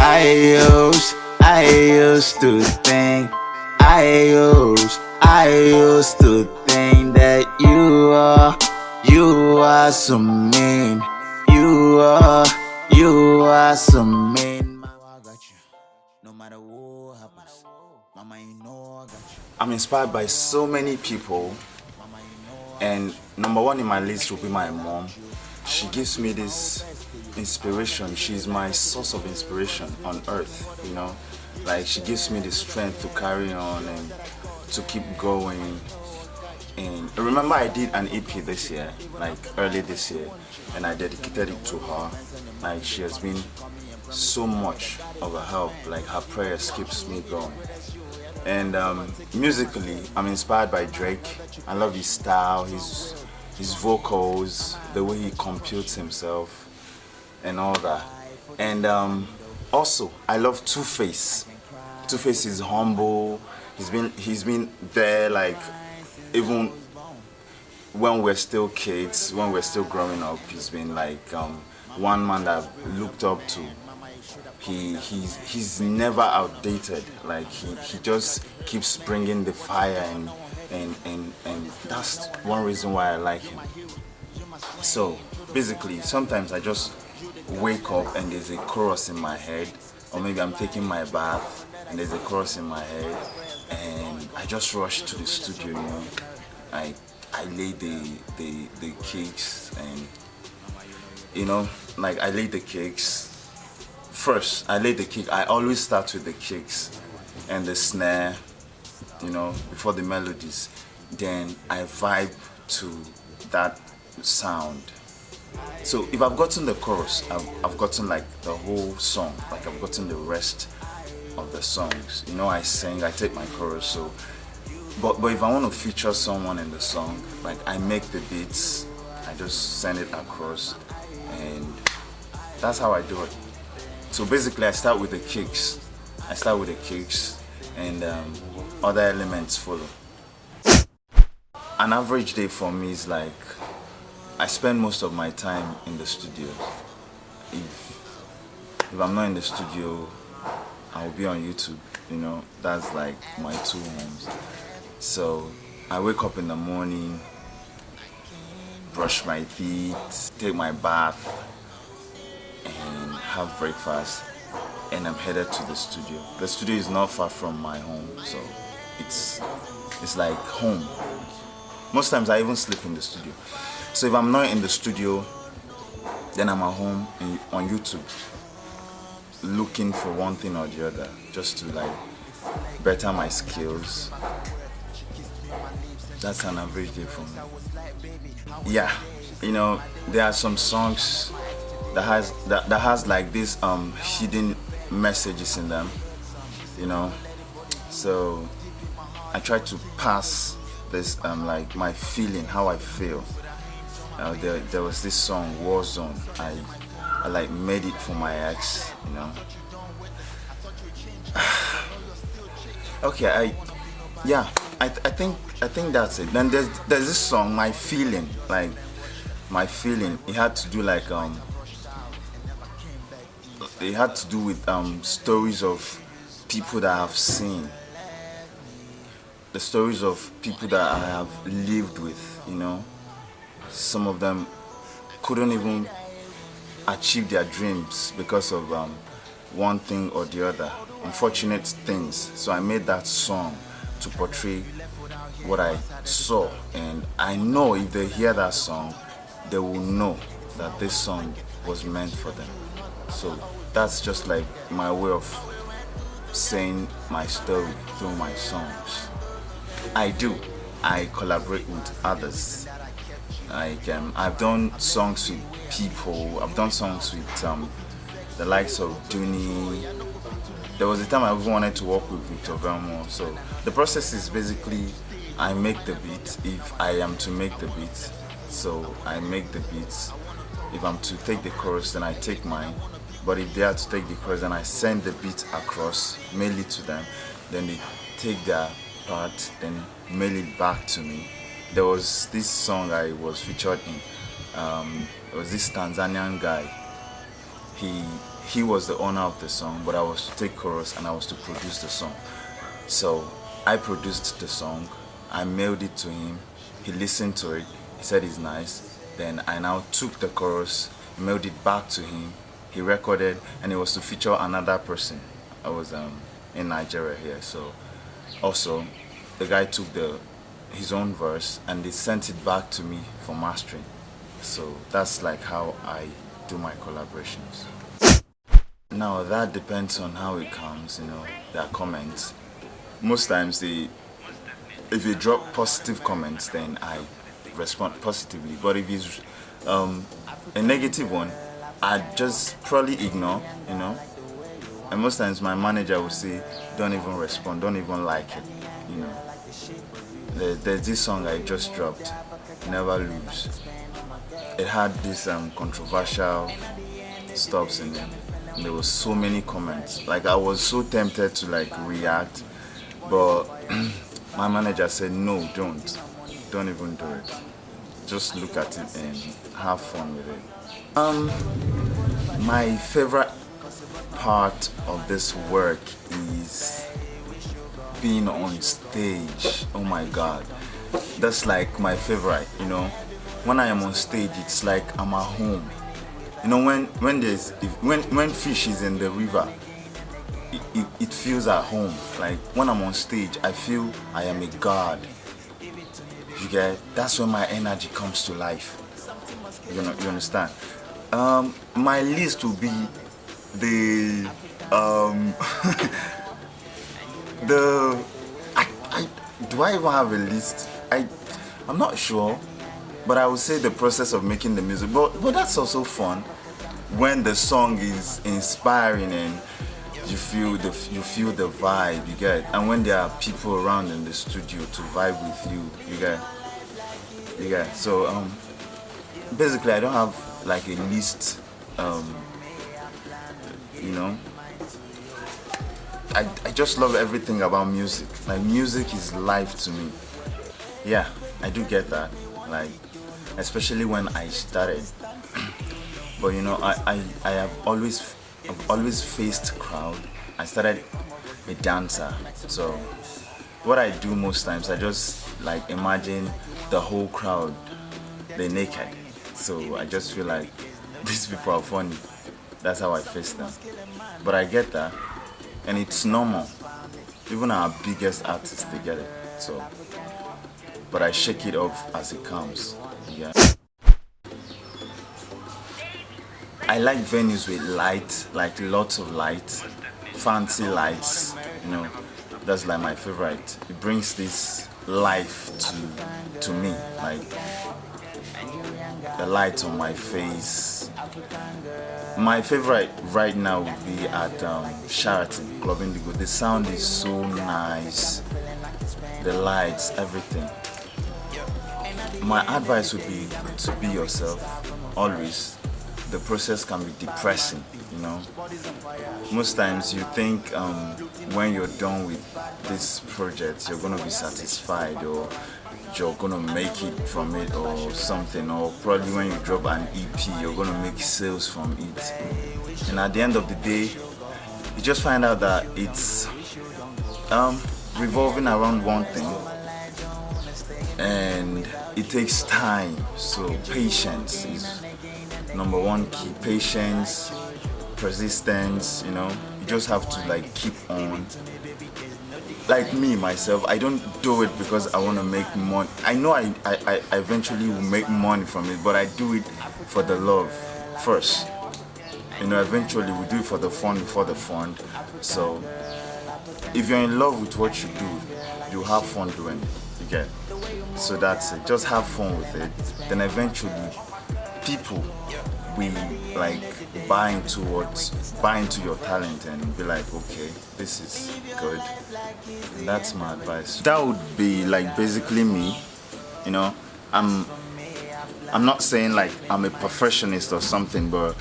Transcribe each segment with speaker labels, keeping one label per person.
Speaker 1: I used to think, I used to think that you are so mean, you are so mean. Mama, I got you. No matter what happens, Mama, you know I got you. I'm inspired by so many people, and number one in my list will be my mom. She gives me this inspiration. She's my source of inspiration on earth, you know. Like, she gives me the strength to carry on and to keep going. And I remember I did an EP this year, like early this year, and I dedicated it to her. Like, she has been so much of a help. Like, her prayers keeps me going. And musically, I'm inspired by Drake. I love his style, his vocals, the way he computes himself, and all that. And also, I love Two-Face. Two-Face is humble. He's been there, like, even when we're still kids, when we're still growing up. He's been like one man that I've looked up to. He's never outdated. Like, he just keeps bringing the fire, and that's one reason why I like him. So basically, sometimes I just wake up and there's a chorus in my head, or maybe I'm taking my bath and there's a chorus in my head, and I just rush to the studio. You know, I lay the kicks, and you know, like, I lay the kicks. First, I lay the kick. I always start with the kicks and the snare, you know, before the melodies. Then I vibe to that sound. So if I've gotten the chorus, I've gotten like the whole song. Like, I've gotten the rest of the songs. You know, I sing, I take my chorus. So, but if I want to feature someone in the song, like, I make the beats, I just send it across, and that's how I do it. So basically, I start with the kicks. And other elements follow. An average day for me is like, I spend most of my time in the studio. If I'm not in the studio, I'll be on YouTube. You know, that's like my two homes. So I wake up in the morning, brush my teeth, take my bath, and have breakfast, and I'm headed to the studio. The studio is not far from my home, so it's like home. Most times I even sleep in the studio. So if I'm not in the studio, then I'm at home on YouTube, looking for one thing or the other, just to like better my skills. That's an average day for me. Yeah, you know, there are some songs that has like this hidden messages in them, you know. So I try to pass this like my feeling, how I feel. There was this song, Warzone. I like made it for my ex, you know. Okay, I think that's it. Then there's this song, My Feeling. Like, my feeling, it had to do like it had to do with stories of people that I've seen, the stories of people that I have lived with, you know. Some of them couldn't even achieve their dreams because of one thing or the other, unfortunate things. So I made that song to portray what I saw, and I know if they hear that song, they will know that this song was meant for them. So that's just like my way of saying my story through my songs. I collaborate with others. Like, I've done songs with people. I've done songs with the likes of Dooney. There was a time I even wanted to work with Victor Velmo. So the process is basically, I make the beat if I am to make the beat. So I make the beats. If I'm to take the chorus, then I take mine. But if they are to take the chorus, then I send the beat across, mail it to them. Then they take their part, then mail it back to me. There was this song I was featured in. It was this Tanzanian guy. he was the owner of the song, but I was to take chorus and I was to produce the song. So I produced the song, I mailed it to him, he listened to it, he said it's nice. Then I now took the chorus, mailed it back to him, he recorded, and it was to feature another person. I was in Nigeria here, so also the guy took his own verse and they sent it back to me for mastering. So that's like how I do my collaborations. Now that depends on how it comes, there are comments. Most times if you drop positive comments, then I respond positively. But if it's a negative one, I just probably ignore, And most times my manager will say, don't even respond, don't even like it, There's this song I just dropped, Never Lose. It had this controversial stuffs in it. And there was so many comments. Like I was so tempted to react, but my manager said, no, don't even do it. Just look at it and have fun with it. My favorite part of this work is being on stage. Oh my god, that's like my favorite. When I am on stage, it's like I'm at home. When fish is in the river, it feels at home. Like when I'm on stage, I feel I am a god. You get? That's when my energy comes to life. You understand? My list will be the do I even have a list? I'm not sure, but I would say the process of making the music. But that's also fun when the song is inspiring and you feel the vibe, you get, and when there are people around in the studio to vibe with you, you get. So basically I don't have like a list. I just love everything about music. Like music is life to me. Yeah, I do get that. Like especially when I started. But I've always faced crowd. I started a dancer, so what I do most times, I just imagine the whole crowd, they're naked. So I just feel like these people are funny. That's how I face them. But I get that, and it's normal. Even our biggest artists, they get it. So, but I shake it off as it comes. Yeah. I like venues with light, like lots of light, fancy lights, that's like my favorite. It brings this life to me, like the light on my face. My favorite right now would be at Sheraton, Club Indigo. The sound is so nice, the lights, everything. My advice would be to be yourself, always. The process can be depressing, Most times you think when you're done with this project, you're going to be satisfied or you're going to make it from it or something, or probably when you drop an EP, you're going to make sales from it. And at the end of the day, you just find out that it's revolving around one thing. And it takes time, so patience is number one key. Patience, persistence, you just have to keep on. Like me myself, I don't do it because I want to make money. I know I eventually will make money from it, but I do it for the love first. Eventually we do it for the fun before the fund. So if you're in love with what you do, you have fun doing it. You get? So that's it. Just have fun with it. Then eventually people will buy into your talent and be like, okay, this is good. And that's my advice. That would be basically me. I'm not saying I'm a perfectionist or something, but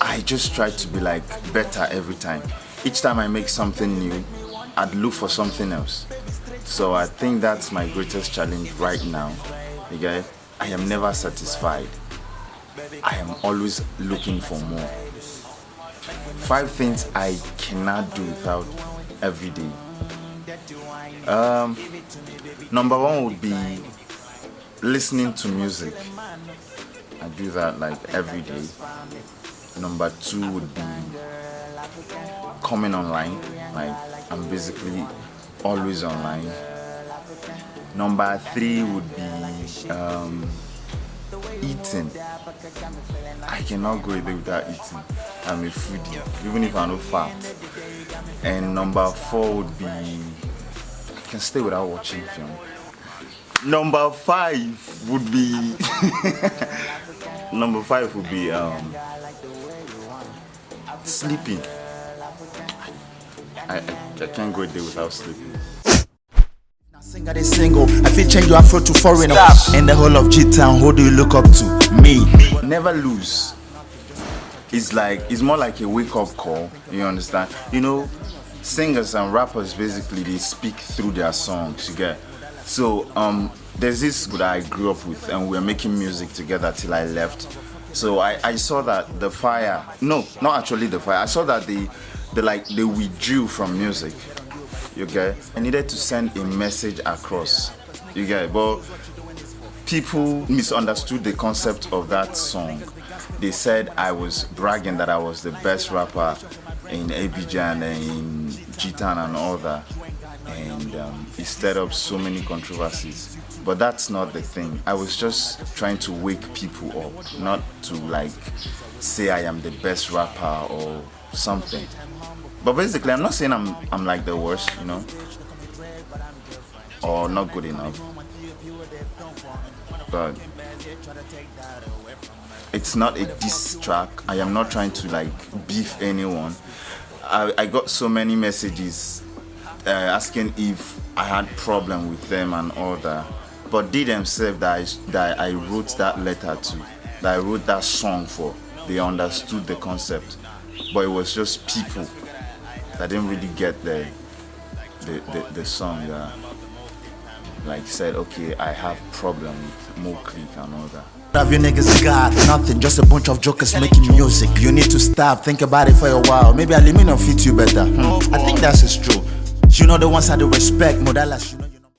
Speaker 1: I just try to be better every time. Each time I make something new, I'd look for something else. So I think that's my greatest challenge right now. Okay? I am never satisfied. I am always looking for more. 5 things I cannot do without every day. Number 1 would be listening to music. I do that like every day. Number 2 would be coming online. Like I'm basically always online. Number 3 would be eating. I cannot go a day without eating. I'm a foodie, even if I'm not fat. And number 4 would be I can stay without watching film. Number 5 would be sleeping. I can't go a day without sleeping.
Speaker 2: Singer they single, I feel change your Afro to foreigner. In the whole of G-Town, who do you look up to? Me.
Speaker 1: Never lose. It's more like a wake-up call. You understand? You know, singers and rappers basically they speak through their songs. You get? So there's this guy I grew up with, and we were making music together till I left. So I saw that the fire. No, not actually the fire. I saw that they withdrew from music. You get? I needed to send a message across. You get? But people misunderstood the concept of that song. They said I was bragging that I was the best rapper in Abuja and in G-Town and all that. And it stirred up so many controversies. But that's not the thing. I was just trying to wake people up, not to like say I am the best rapper or something. But basically, I'm not saying I'm like the worst, you know, or not good enough. But it's not a diss track. I am not trying to like beef anyone. I got so many messages asking if I had problem with them and all that. But they themselves that I wrote that letter to, that I wrote that song for, they understood the concept. But it was just people that didn't really get the song that like said, okay, I have problem with Mo Click and all that.
Speaker 2: Have you niggas got nothing, just a bunch of jokers making music. You need to stop, think about it for a while. Maybe aluminum fit you better. I think that's true. You know the ones I do respect, Modalas, you know.